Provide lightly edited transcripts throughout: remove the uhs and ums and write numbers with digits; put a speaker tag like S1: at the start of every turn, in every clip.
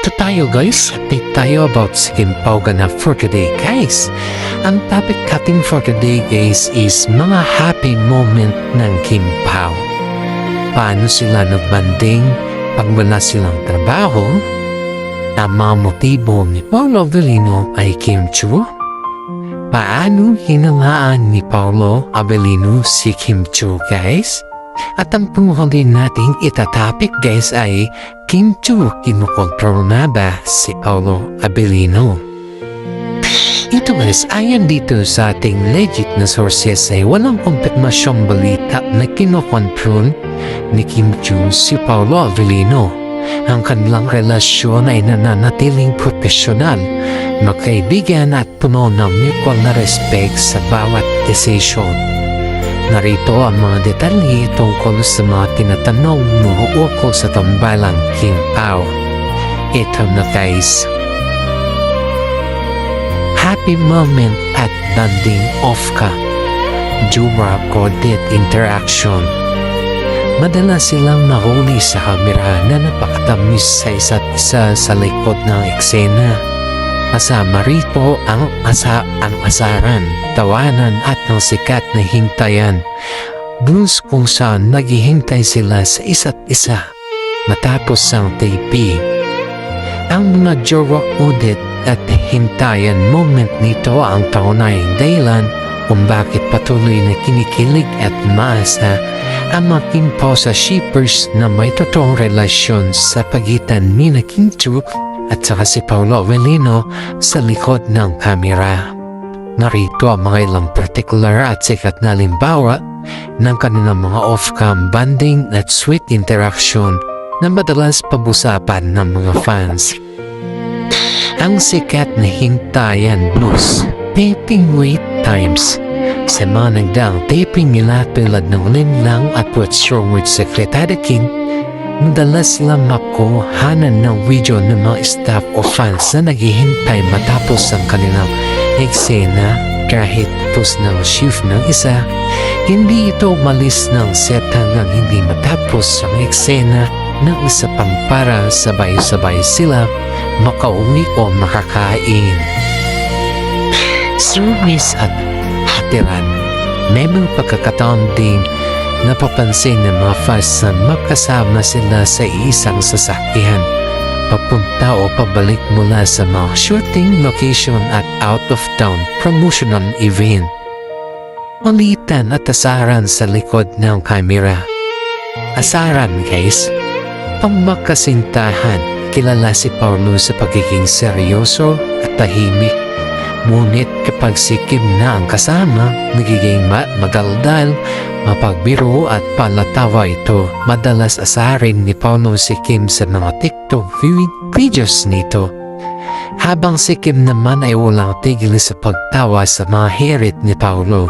S1: Ito tayo guys, update tayo about si Kim Pao ganap for today guys. Ang topic cutting for today guys is mga happy moment ng Kim Pao. Paano sila nagbanding pag wala silang trabaho? Ang mga motibo ni Paolo Avellino ay Kim Chiu. Paano hinalaan ni Paolo Avellino si Kim Chiu guys? At ang panghuli nating itatapik guys ay Kim Chiu, kinukontrol na ba si Paolo Avellino? Ito guys, ayon dito sa ating legit na sources ay walang kumpirmasyong balita na kinukontrol ni Kim Chiu si Paolo Avellino. Ang kanilang relasyon ay nananatiling profesional, magkaibigan at puno ng mutual na respect sa bawat desisyon. Narito ang mga detalye tungkol sa mga tinatanong mo ukol sa tambalang Kim Pao. Ito na guys. Happy moment at bonding off ka. Jura coded interaction. Madalas silang nahuli sa kamera na napakatamis sa isa't isa sa likod ng eksena. Kasama rito ang asaran, tawanan at ng sikat na hintayan. Blues kung saan naghihintay sila sa isa't isa matapos ang taping. Ang mga jowa audit at hintayan moment nito ang taunayang dahilan kung bakit patuloy na kinikilig at maasa ang mga Kim Pao sa shippers na may totoong relasyon sa pagitan ni na Kim Chiu at saka si Paolo Avellino sa likod ng kamera. Narito ang mga ilang particular at sikat na halimbawa ng kanilang mga off-cam bonding at sweet interaction na madalas pabusapan ng mga fans. Ang sikat na hintayan blues, taping wait times. Sa mga nagdaang taping nila tulad ng Linlang at What's Wrong with Secretary Kim, madalas lang makuhanan ng video ng mga staff o fans na naghihintay matapos ang kanilang eksena. Kahit tapos ng shift ng isa, hindi ito umalis ng set hanggang hindi matapos ang eksena ng isa pang para sabay-sabay sila makauwi o makakain. Service at hatiran. May mga pagkakataon din napapansin ng mga fans na magkasama sila sa isang sasakyan papunta o pabalik mula sa mga shooting location at out-of-town promotional event. Malitan at asaran sa likod ng kamera. Asaran guys, pagmakasintahan, kilala si Paolo sa pagiging seryoso at tahimik. Ngunit kapag si Kim na ang kasama, nagiging magaldal, mapagbiro at palatawa ito. Madalas asarin ni Paolo si Kim sa mga TikTok videos nito. Habang si Kim naman ay walang tigil sa pagtawa sa mga hirit ni Paolo.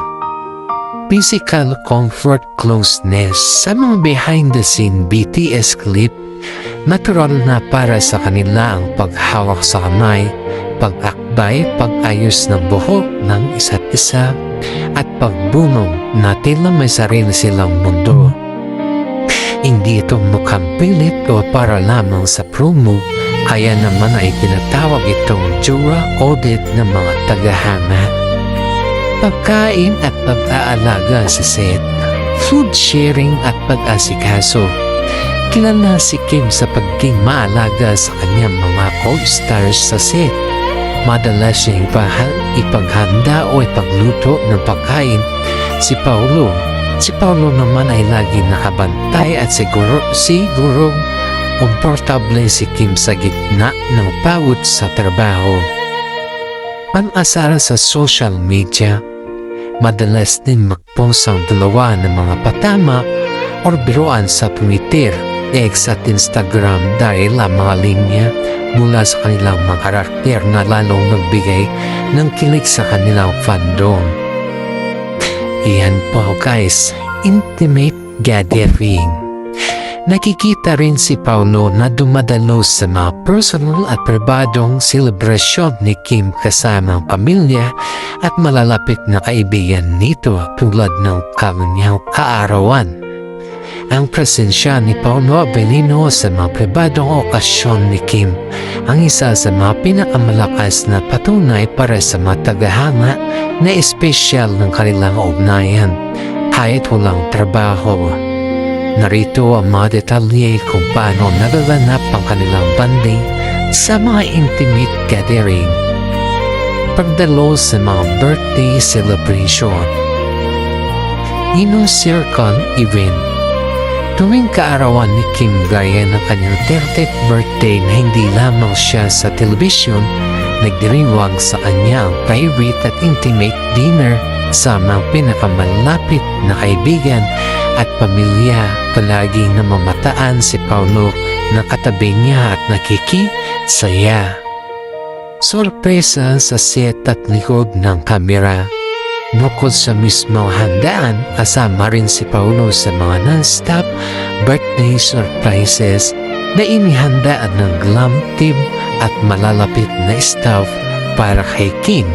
S1: Physical comfort closeness sa mga behind the scene BTS clip, natural na para sa kanila ang paghawak sa kamay, pag-akbay, pag-ayos ng buhok ng isa't isa, at pagbunong na tila may sarili silang mundo. Hindi ito mukhang pilit o para lamang sa promo, kaya naman ay tinatawag itong jura audit ng mga tagahanga. Pagkain at pag-aalaga sa set, food sharing at pag-asikaso. Kilala si Kim sa pagiging maalaga sa kanyang mga co-stars sa set. Madalas siyang ipaghanda o ipagluto ng pagkain si Paolo. Si Paolo naman ay lagi nakabantay at siguro komportable si Kim sa gitna ng pagod sa trabaho. Pang-asar sa social media, madalas din mag-post ang dalawa ng mga patama o biruan sa Twitter, X at Instagram dahil ang mga linya mula sa kanilang mga karakter na lalong nagbigay ng kilig sa kanilang fandom. Iyan po guys, intimate gathering. Nakikita rin si Paolo na dumadalo sa mga personal at pribadong selebrasyon ni Kim kasama ang pamilya at malalapit na kaibigan nito tulad ng kanyang kaarawan. ang presensya ni Paolo Avellino sa mga pribadong okasyon ni Kim ang isa sa mga pinakamalakas na patunay para sa mga tagahanga na espesyal ng kanilang ugnayan kahit walang trabaho. Narito ang mga detalye kung paano nagaganap ang kanilang banding sa mga intimate gathering, pagdalo sa mga birthday celebration, inner circle event. Tuwing kaarawan ni Kim gaya ng kanyang 30th birthday na hindi lamang siya sa telebisyon, nagdiriwang sa kanya ang private at intimate dinner sa mga pinakamalapit na kaibigan at pamilya. Palaging namamataan si Paolo na katabi niya at nakikisaya. Sorpresa sa set at likod ng kamera. Bukod sa mismong handaan, kasama rin si Paolo sa mga non-stop birthday surprises na inihandaan ng glam team at malalapit na staff para kay Kim,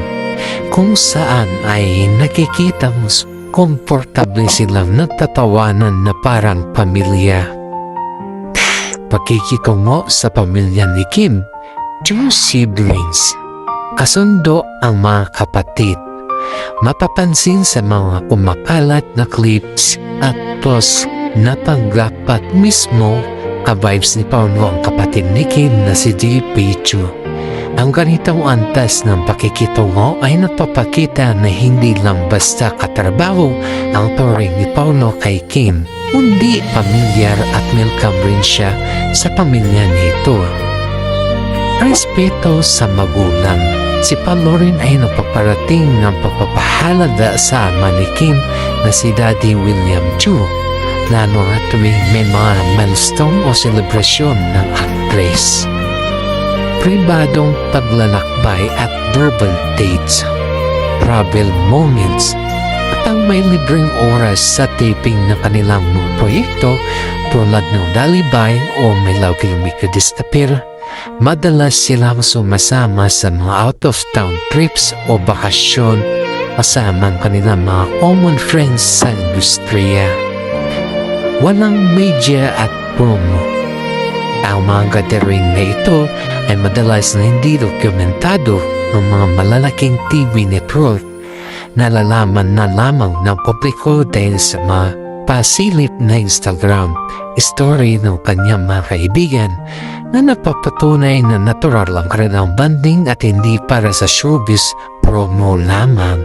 S1: kung saan ay nakikitang komportable silang nagtatawanan na parang pamilya. Pakikitungo sa pamilya ni Kim, 2 siblings, kasundo ang mga kapatid. Mapapansin sa mga kumakalat na clips at post na panggapat mismo ka-vibes ni Paolo ang kapatid ni Kim na si JP Chu. Ang ganitong antas ng pakikitungo ay nagpapakita na hindi lang basta katrabaho ang turing ni Paolo kay Kim, kundi pamilyar at welcome rin siya sa pamilya nito. Respeto sa magulang. Si Paolo rin ay napaparating ng pagpapahalaga sa ama ni Kim na si Daddy William Chu, lalo na tuwing may mga milestone o selebrasyon ng actress. Pribadong paglalakbay at verbal dates, travel moments, at ang may libreng oras sa taping ng kanilang mga proyekto tulad ng Dalibay o My Love Will Make You Disappear. Madalas silang sumasama sa mga out-of-town trips o bakasyon kasama ang kanilang mga common friends sa industriya. Walang media at promo. Ang mga gathering na ito ay madalas na hindi dokumentado ng mga malalaking TV network. Nalalaman na lamang ng publiko dahil sa mga pasilip na Instagram story ng kanyang mga kaibigan na nagpapatunay na natural ang kanilang banding at hindi para sa showbiz promo lamang.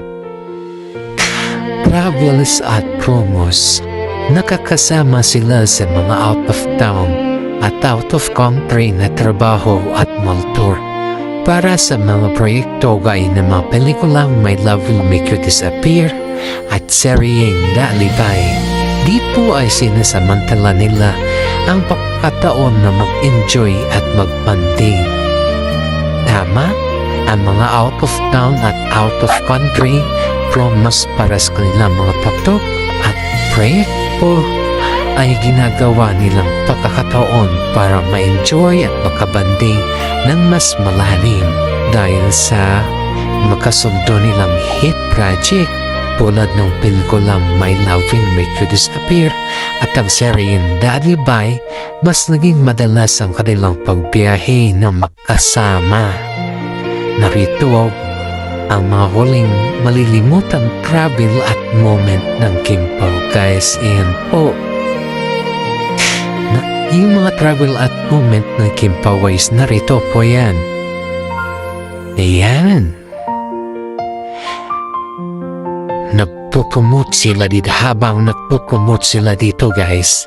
S1: Travels at promos. Nakakasama sila sa mga out of town at out of country na trabaho at mall tour para sa mga proyekto gaya ng mga pelikulang My Love Will Make You Disappear at seryeng Dalibay. Dito ay sinasamantala nila ang pagkataon na mag-enjoy at mag-banding. Tama, ang mga out of town at out of country promos para sa kanilang mga patok at proyekto ay ginagawa nilang pagkakataon para ma-enjoy at makabanding ng mas malalim dahil sa makasundo nilang hit project tulad ng pelikulang My Love Will Make You Disappear at ang seryeng Dalibay. Mas naging madalas ang kanilang pagbiyahe na magkasama. Narito ang mga huling malilimutang travel at moment ng Kim Pao, guys. And yung mga travel at moment ng Kim Pao, guys, narito po yan. Ayan. Nagpukumot sila dito guys.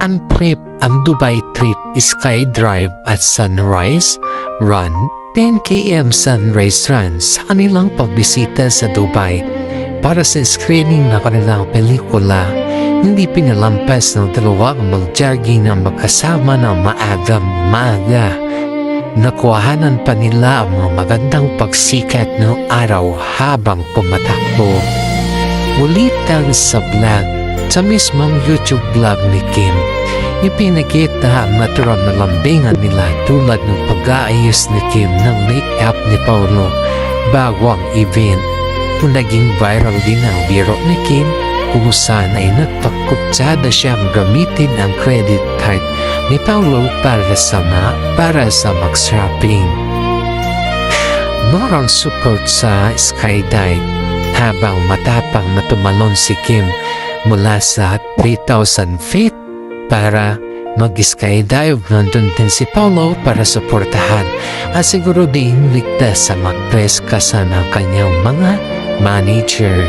S1: Ang trip, ang Dubai trip, Sky Drive at Sunrise Run, 10 km Sunrise Run sa kanilang pagbisita sa Dubai para sa screening ng kanilang pelikula. Hindi pinalampas ng dalawang mag-jogging na magkasama ng maaga. Nakuhanan pa nila ang mga magandang pagsikat ng araw habang pumatakbo. Ulitan sa vlog, sa mismong YouTube vlog ni Kim, ipinakita ang natural na lambingan nila tulad ng pag-aayos ni Kim ng make-up ni Paolo bago ang event. Kung naging viral din ang biro ni Kim katapusan ay nagpakutsada siyang gamitin ang credit card ni Paulo para sa mag-shopping. Morang support sa skydive habang matapang na tumalon si Kim mula sa 3,000 feet para mag-skydive. Nandun din si Paulo para suportahan at siguro din ligtas sa mag-press kasama ang kanyang mga manager.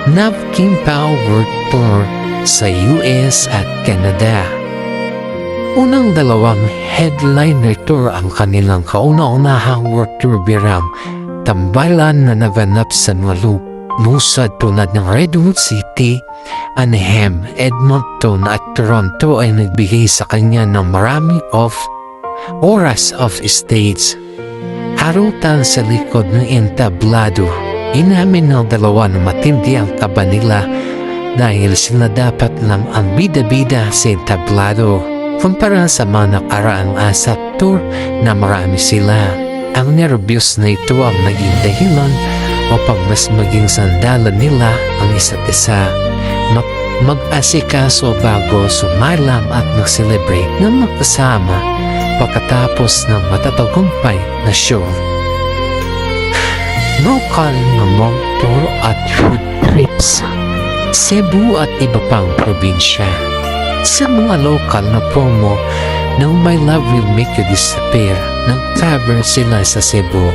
S1: Nav Kim Pao World Tour sa US at Canada. Unang dalawang headliner tour ang kanilang kauna-unahang world tour biram tambalan na naganap sa mga musad tulad ng Redwood City, Anaheim, Edmonton at Toronto ay nagbigay sa kanya ng maraming oras of stage. Harutan sa likod ng entablado, inamin ng dalawa na matindi ang kaba nila dahil sila dapat lang ang bida-bida sa entablado kumpara sa mga nakaraang ASAP tour na marami sila. Ang nervyos na ito ang naging dahilan upang mas maging sandalan nila ang isa't isa. Mag-asikaso bago sumalam at mag-celebrate ng magkasama pagkatapos ng matatagumpay na show. Local na motor at food trips, Cebu at iba pang probinsya. Sa mga lokal na promo ng My Love Will Make You Disappear, nag-cover sila sa Cebu,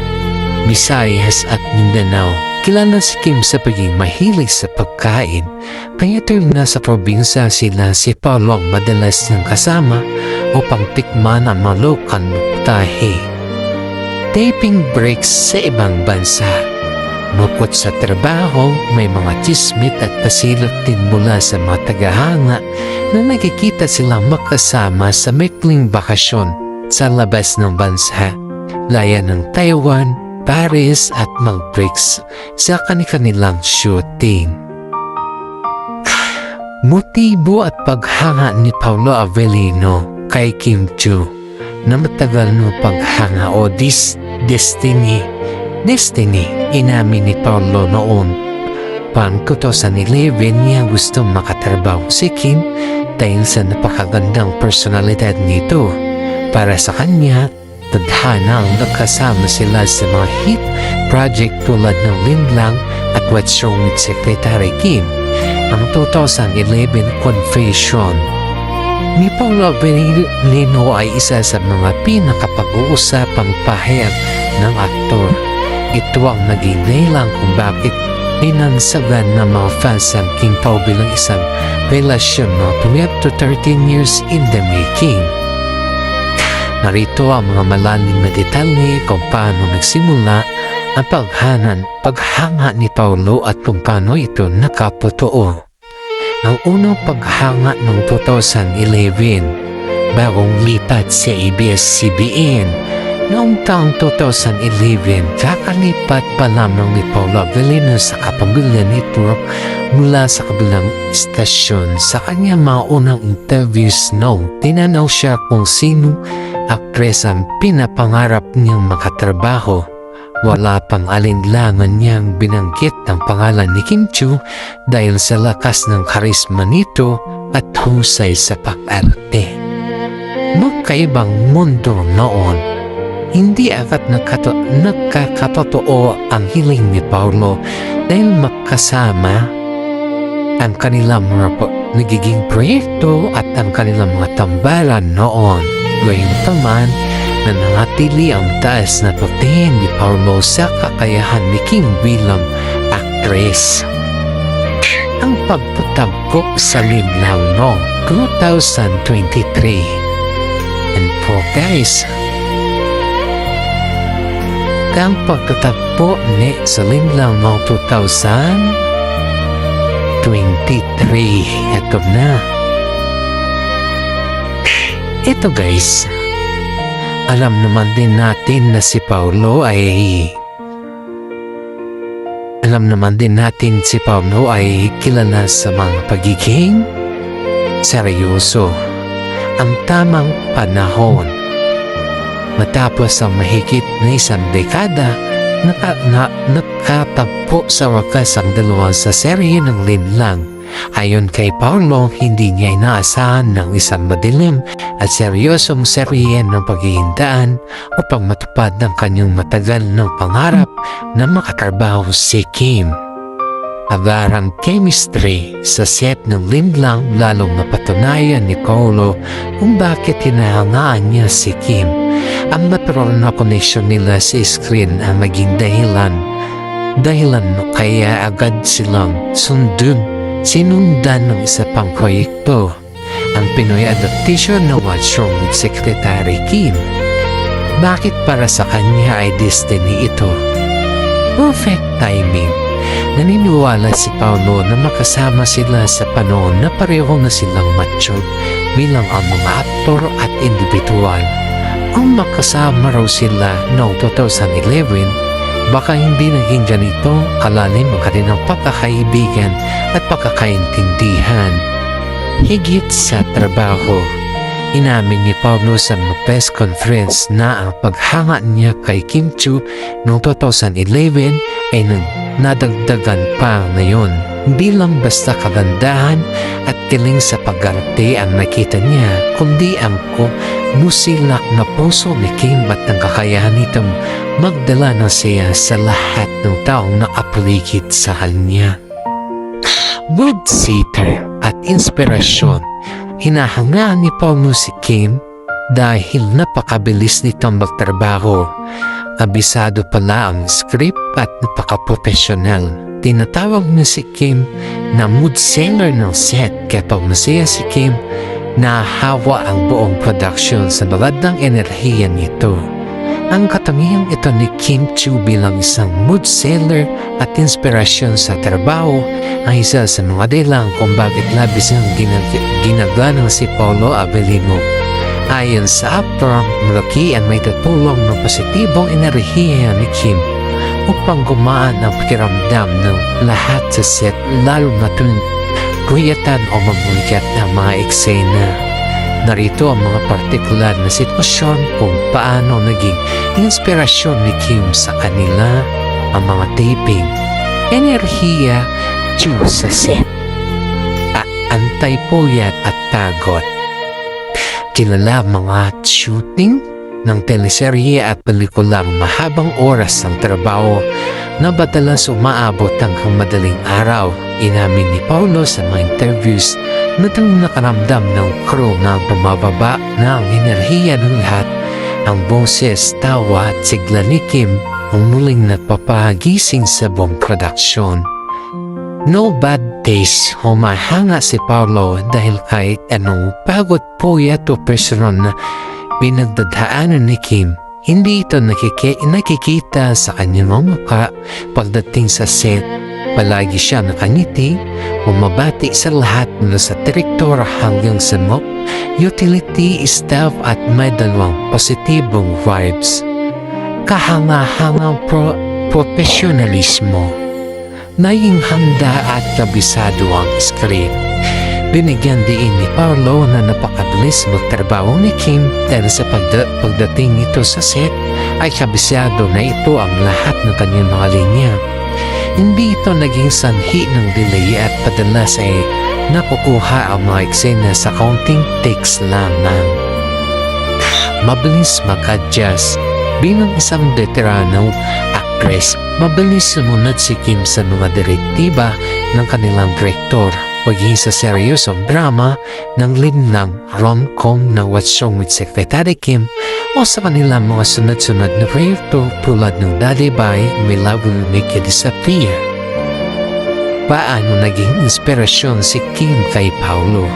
S1: Visayas at Mindanao. Kilala si Kim sa pagiging mahilig sa pagkain, kaya tuwing nasa probinsya sila si Paulo ang madalas niyang kasama upang tikman ang mga lokal na putahe. Taping breaks sa ibang bansa. Bukod sa trabaho, may mga chismit at pasilot din mula sa mga tagahanga na nakikita silang makasama sa maikling bakasyon sa labas ng bansa, laya ng Taiwan, Paris at mag-breaks sa kanilang shooting. Motibo at paghanga ni Paulo Avellino kay Kim Chiu na matagal ng paghanga o Destiny, inamin ni Paulo noon. Pang 2011 niya gusto makatrabaho si Kim dahil sa napakagandang personalidad nito. Para sa kanya, tadhana ang nagkasama sila sa mga hit project tulad ng Linlang at What's Wrong with Secretary Kim. Ang 2011 Confession ni Paulo Avellino ay isa sa mga pinakapag-uusapang pahayag ng aktor. Ito ang naging dahilan kung bakit pinansagan ng mga fans ang King Pao bilang isang relasyon na tumiyak to 13 years in the making. Narito ang mga malalim na detalye kung paano nagsimula ang paghanga ni Paulo at kung paano ito nakapotoo. Ang unang paghanga noong 2011 bagong lipat sa ABS-CBN. Noong taong 2011, kakalipat pa lamang ni Paulo Avellino sa Kapamilya Network mula sa kabilang istasyon. Sa kanyang mga unang interviews noong tinanaw siya kung sino aktres ang pinapangarap niyang makatrabaho. Wala pang alinlangan niyang binanggit ang pangalan ni Kim Chiu dahil sa lakas ng karisma nito at husay sa pag-arte. Magkaibang mundo noon. Hindi agad nagkakatotoo ang hiling ni Paulo dahil makasama ang kanilang mga nagiging proyekto at ang kanilang mga tambalan noon. Gayunpaman, nananatili ang taas na pagtingin ni Paulo sa kakayahan ni Kim bilang aktres. Ang pagtatagpo sa Linlang noong 2023. And po guys, ang pagtatagpo ni sa Linlang noong 2023. Ito na. Ito guys, alam naman din natin na si Paulo ay kilala sa mga pagiging seryoso. Ang tamang panahon. Matapos ang mahigit na isang dekada, nakatagpo sa wakas ang dalawa sa serye ng Linlang Ayon kay Paulo, hindi niya inaasahan ng isang madilim at seryosong serye ng paghihindaan upang matupad ng kanyang matagal ng pangarap na makatrabaho si Kim. Agarang chemistry sa set ng Linlang lalong napatunayan ni Paulo kung bakit hinahangaan niya si Kim. Ang natural na connection nila sa screen ang naging dahilan kaya agad silang sinundan ng isa pang proyekto, ang Pinoy adaptation ng What's Wrong with Secretary Kim. Bakit para sa kanya ay destiny ito? Perfect timing. Naniniwala si Paulo na makasama sila sa panahon na pareho na silang mature bilang ang mga aktor at individual. Kung makasama raw sila noong 2011, baka hindi naging ganito kalalim ang kanilang pagkakaibigan at pagkakaintindihan. Higit sa trabaho, inamin ni Paulo sa press conference na ang paghanga niya kay Kim Chiu noong 2011 ay nadagdagan pa ngayon. Hindi lang basta kagandahan at tiling sa pag-arte ang nakita niya, kundi ang musilak na puso ni Kim at ang kakayahan nitong magdala ng saya sa lahat ng taong nakapaligid sa kanya. Mood seeker at inspirasyon. Hinahangaan ni Paulo si Kim dahil napakabilis nitong magtrabaho. Abisado pala ang script at napaka-professional. Tinatawag na si Kim na mood seller ng set kapag masaya si Kim, nahahawa ang buong production sa magandang enerhiya nito. Ang katangiang ito ni Kim Chiu bilang isang mood seller at inspirasyon sa trabaho ang isa sa mga dahilan kung bakit labis ang ginaganang si Paulo Avellino. Ayon sa actor, malaki ang may tutulong ng positibong enerhiya ni Kim upang gumaan ang pakiramdam ng lahat sa set, lalo na tuwing guyatan o mamulikat ng mga eksena. Narito ang mga partikular na sitwasyon kung paano naging inspirasyon ni Kim sa kanila ang mga taping. Enerhiya, Chiu sa set. Antay-puyat at pagod. Kilala mga shooting ng teleserye at pelikulang mahabang oras ng trabaho na madalas umaabot hanggang madaling araw. Inamin ni Paulo sa mga interviews na nakaramdam ng crew na bumababa na ang enerhiya ng lahat. Ang boses, tawa at sigla ni Kim ang muling nagpapagising sa buong production. No bad days, humahanga si Paulo dahil kahit anong pagod, puyat o personal na pinagdadaanan ni Kim, hindi ito nakikita sa kanyang mukha pagdating sa set. Palagi siya nakangiti, umabati sa lahat mula sa direktor hanggang sa utility staff at may dalawang positibong vibes. Kahangahangang profesionalismo. Naging handa at kabisado ang script. Binigyan din ni Paulo na napakabilis magtrabaho ni Kim dahil sa pagdating ito sa set ay kabisado na ito ang lahat ng kanyang mga linya. Hindi ito naging sanhi ng delay at padalas ay nakukuha ang mga eksena sa counting takes lamang. Mabilis mag-adjust. Bilang isang veterano actress, mabilis sumunod si Kim sa mga direktiba ng kanilang direktor. Maging sa seryosong drama ng Linlang rom-com na What's Wrong with Secretary Kim o sa kanilang mga sunod-sunod na proyekto tulad ng Daddy Bye, My Love Will Make You Disappear. Paano naging inspirasyon si Kim kay Paulo?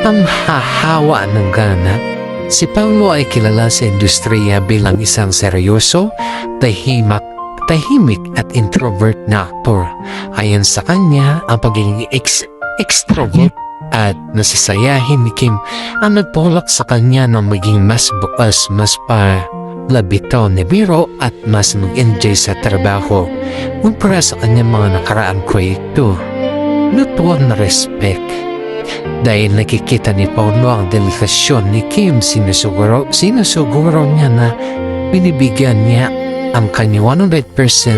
S1: Ang hahawa ng gana. Si Paulo ay kilala sa industriya bilang isang seryoso, tahimik at introvert na aktor. Ayon sa kanya, ang pagiging extrovert at nasasayahin ni Kim ang nagtulak sa kanya na maging mas bukas, mas labito ni biro at mas mag-enjoy sa trabaho kumpara sa kanyang mga nakaraang proyekto. Mutual na respect. Dahil nakikita ni Paulo ang delikasyon ni Kim, sinusuguro niya na binibigyan niya ang kanya 100%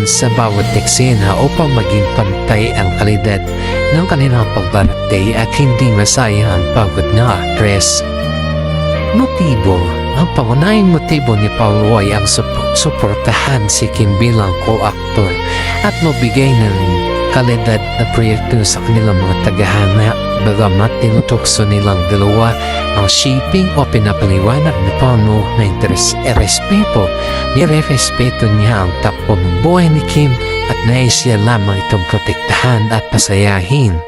S1: sa bawat eksena upang maging pantay ang kalidad ng kanilang pagbaratay at hindi masayang ang pagod na actress. Motibo. Ang pangunahing motibo ni Paulo ay ang suportahan si Kim bilang co-actor at mabigay ng kalidad na proyekto sa kanilang mga tagahanga. Bagamat tinutokso nilang dalawa ang shipping o pinapaliwanag ni Paulo na respeto, nire-respeto niya ang takbo ng buhay ni Kim at nais siya lamang itong protektahan at pasayahin.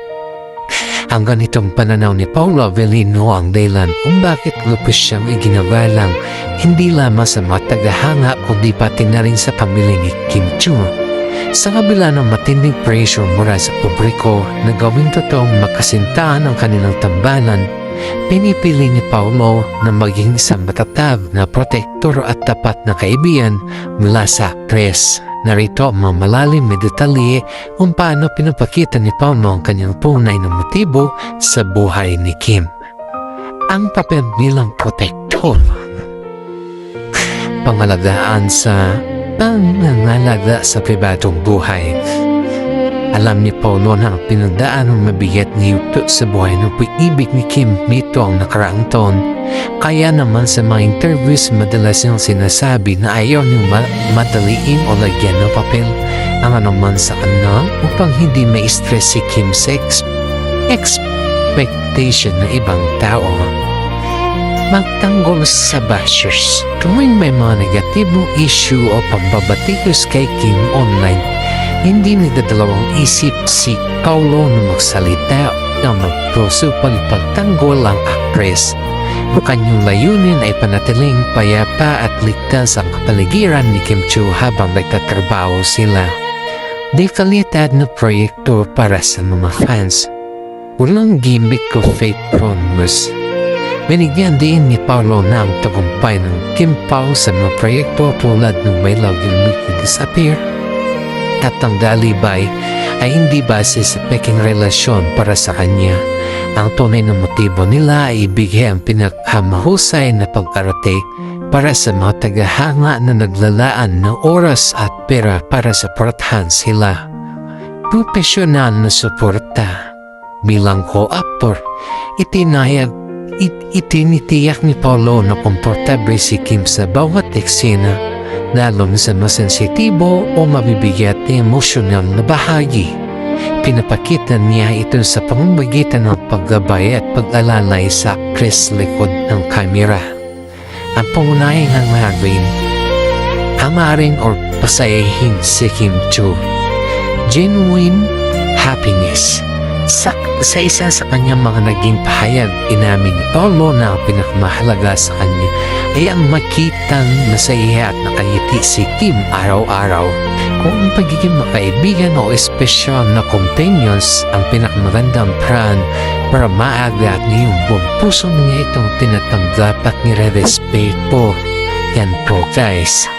S1: Ang ganitong pananaw ni Paolo Avellino ang dahilan kung bakit lupos siyang iginagalang hindi lamang sa mga tagahanga kundi pati na rin sa pamilya ni Kim Chu. Sa kabila ng matinding pressure mula sa publiko na gawing totoong makasintahan ang kanilang tambalan, pinipili ni Paolo na maging isang matatag na protektor at tapat na kaibigan mula sa actress. Narito ang mga malalim na detalye kung paano pinapakita ni Paolo ang kanyang tunay na motibo sa buhay ni Kim. Ang papel bilang protektor. Pangalagaan sa pangangalaga sa pribadong buhay. Alam ni Paolo na ang pinagdaan ng mabigat na yugto sa buhay ng pag-ibig ni Kim nito ang nakaraang taon. Kaya naman sa mga interviews madalas niyang sinasabi na ayaw niyang madaliin o lagyan ng papel ang anuman sa kanya upang hindi may stress si Kim sa expectation ng ibang tao. Magtanggol sa bashers. Tuwing may mga negatibong issue o pambabatikos kay Kim online, hindi nagdadalawang isip si Paulo na magsalita na magproso pagtanggol ang actress. Ang kanyang layunin ay panatiling payapa at ligtas ang kapaligiran ni Kim Chu habang nagtatrabaho sila. Di kalitad na proyekto para sa mga fans. Walang gimmick o fake promise. Binigyan din ni Paulo ng tagumpay ng Kim Pao sa mga proyekto tulad ng My Love Will Make You Disappear. At ang dalibay ay hindi base sa peking relasyon para sa kanya. Ang tunay na motibo nila ay ibigay ang pinakamahusay na pag-arte para sa mga tagahanga na naglalaan ng oras at pera para suportahan sila. Profesional na suporta. Bilang co-actor, itinitiyak ni Paulo na komportable si Kim sa bawat eksena, lalo sa masensitibo o mabibigat na emosyonal na bahagi. Pinapakita niya ito sa pamamagitan ng paggabay at pag-alalay sa actress likod ng kamera. Ang pangunahing hamarin o pasayahin si Kim Chu. Genuine happiness. Sa isa sa kanyang mga naging pahayag, inamin ni Paulo na ang pinakamahalaga sa kanya ay ang makitang masaya at nakangiti si Kim araw-araw. Kung ang pagiging makaibigan o espesyal na companions ang pinakamagandang paraan para maaga at ngayong buong puso niya itong tinatanggap at nire-respeto. Yan po guys.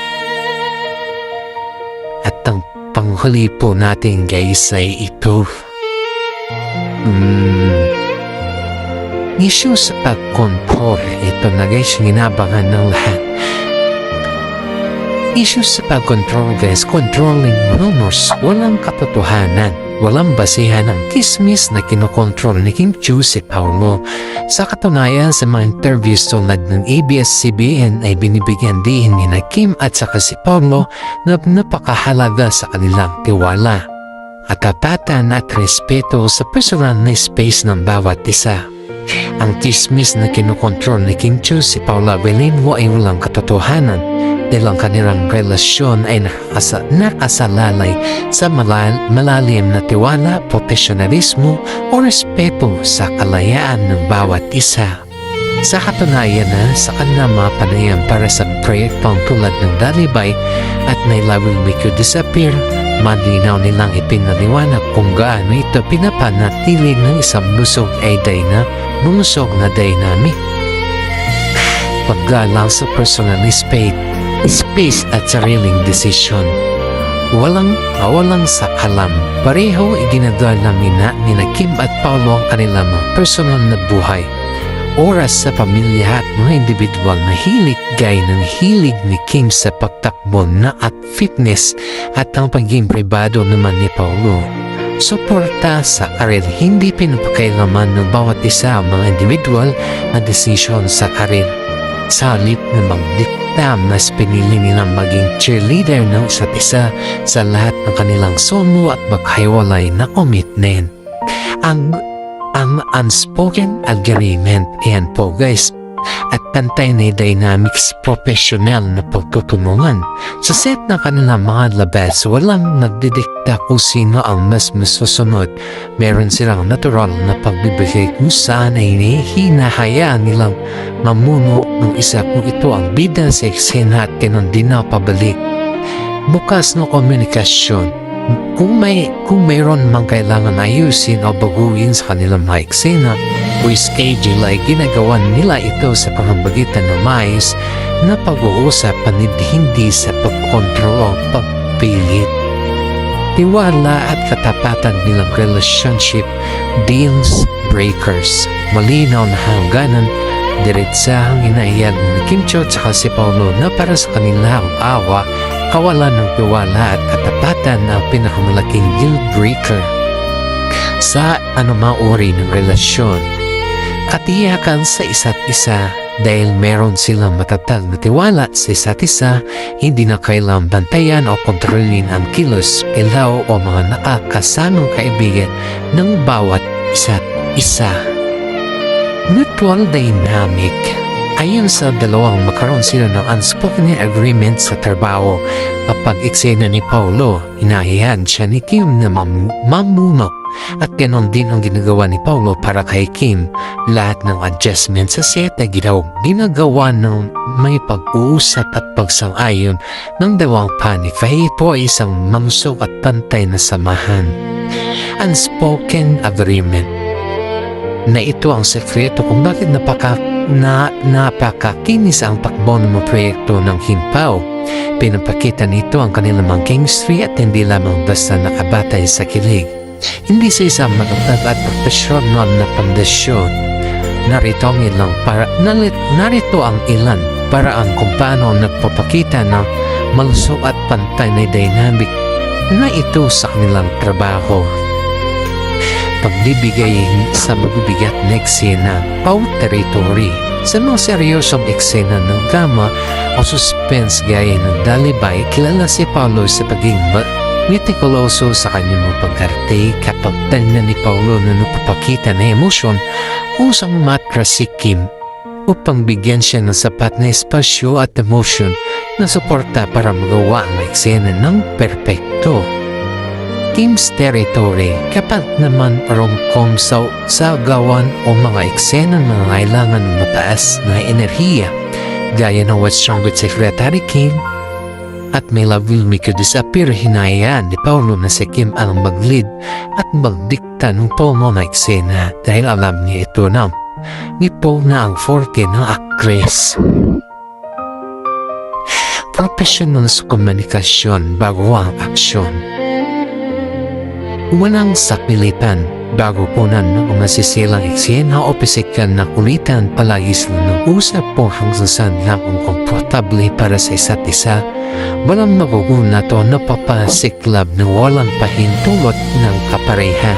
S1: At ang panghuli po natin guys ay ito. Issue sa pag-control. Ito na guys, ginabangan ng lahat. Issue sa pag-control guys, controlling rumors. Walang katotohanan. Walang basihan ng kismis na kinokontrol ni Kim Chu si Paulo. Sa katunayan, sa mga interviews tulad ng ABS-CBN ay binibigyan din ni na Kim at saka si Paulo na napakahalaga sa kanilang tiwala at tatatan at respeto sa personal na space ng bawat isa. Ang chismis na kinokontrol ni Kim Chu si Paolo Avellino ay walang katotohanan dahil ang kanilang relasyon ay nakasalalay sa malalim na tiwala, profesionalismo o respeto sa kalayaan ng bawat isa. Sa katunayan na sa kanilang mga panayam para sa proyektong tulad ng Dalibay at My Love Will Make You Disappear, malinaw nilang ipinaliwanag kung gaano ito pinapanatili ng isang busog na dynamic. Paggalang sa personal space at sariling desisyon. Walang sakalam. Pareho iginagawa namin ni Kim at Paulo ang kanilang personal na buhay oras sa pamilya at mga individual na hilig gaya ng hilig ni Kim sa pagtakbo na at fitness at ang pagiging pribado naman ni Paulo. Suporta sa karir, hindi pinapakailaman ng bawat isa ang mga individual na desisyon sa karir. Sa halip na magdikta, mas pinili nilang maging cheerleader ng isa't isa sa lahat ng kanilang sono at maghiwalay na commitment. Ang unspoken agreement, yan po guys, at pantay na dynamics professional na pagtutulungan. Sa set ng kanilang mga labas, walang nagdidikta kung sino ang mas masusunod. Meron silang natural na pagbibigay kung saan ay hinahayaan nilang mamuno ng isa kung ito ang bida sa eksena at ganun din na pabalik. Bukas na komunikasyon. Kung mayroon mang kailangan ayusin o baguhin sa kanilang mga eksena o schedule ay ginagawa nila ito sa pamamagitan ng maayos na pag-uusap panid hindi sa pagkontrol o pagpilit. Tiwala at katapatan nilang relationship deals breakers. Malinaw na hangganan, diretsahang inaiyag ni Kim Cho at si Paulo na para sa kanilang awa, kawalan ng tiwala at katapatan ang pinakamalaking deal breaker sa anumang uri ng relasyon. Katiyakan sa isa't isa dahil meron silang matatag na tiwala sa isa't isa, hindi na kailang bantayan o kontrolin ang kilos, ilaw o mga nakakasamang kaibigan ng bawat isa't isa. Mutual dynamic. Ayon sa dalawang makaroon sila ng unspoken agreement sa trabaho. Kapag eksena ni Paulo, hinahayaan siya ni Kim na mamuno at ganon din ang ginagawa ni Paulo para kay Kim. Lahat ng adjustment sa set ay ginagawa ng may pag-uusap at pagsang-ayon ng dalawang panig. Ito ay isang mamsok at pantay na samahan. Unspoken agreement na ito ang sekreto kung bakit napakakinis ang takbo ng mga proyekto ng Himpaw. Pinapakita nito ang kanilang mga chemistry at hindi lamang basta nakabatay sa kilig. Hindi sa isang matatag at professional na pundasyon. Narito ang ilan paraan kung paano nagpapakita ng malusog at pantay na dynamic na ito sa kanilang trabaho. Pagbibigay sa mabibigat na eksena, Pau territory. Sa mga seryosong eksena ng drama o suspense gaya ng Dalibay, kilala si Paulo sa pagiging meticuloso sa kanyang mga pag-arte. Kapag tingnan ni Paulo na napapakita na emosyon, usang matras si Kim upang bigyan siya ng sapat na espasyo at emosyon na suporta para magawa ang eksena ng perpekto. Kim's territory. Kapag naman rom-com sa gawan o mga eksena na kailangan ng mataas na enerhiya gaya ng What's Wrong with Secretary Kim at My Love Will Make You Disappear, hinayaan ni Paulo na si Kim ang mag-lead at magdikta ng tono na eksena dahil alam niya ito na ni Paul na ang forte ng actress. Professional sa komunikasyon bago ang aksyon. Walang sapilitan bago punan ng masisilang eksena o pisikal na kulitan. Palagi sila nag-usap po hanggang saan lang ang komportable para sa isa't isa. Walang magugunat o napapasiklab na walang pahintulot ng kapareha.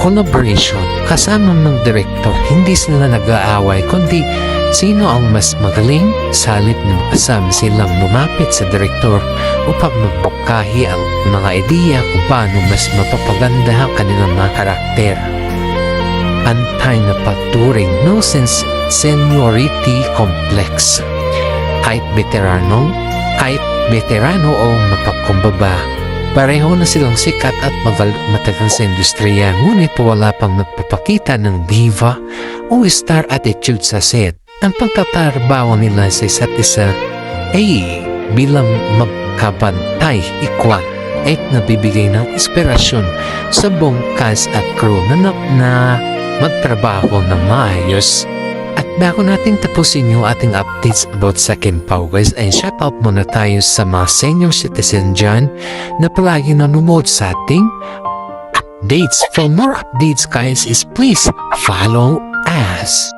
S1: Collaboration. Kasama ng direktor, hindi sila nag-aaway kundi sino ang mas magaling. Sa halip na kasama silang lumapit sa direktor upang magbukahi ang mga ideya kung paano mas mapapaganda ang kanilang mga karakter. Antay na paturing, no seniority complex. Kahit veterano o mapagkumbaba, pareho na silang sikat at matagal sa industriya, ngunit wala pang nagpapakita ng diva o star attitude sa set. Ang pagtatrabaho nila sa isa't isa ay bilang magkabantay, equal, at nabibigay ng inspirasyon sa buong cast at crew na magtrabaho ng maayos. At bago natin tapusin yung ating updates about sa Himpaw guys, ay shoutout muna tayo sa mga senior citizen dyan na palagi nanonood sa ating updates. For more updates guys is please follow us.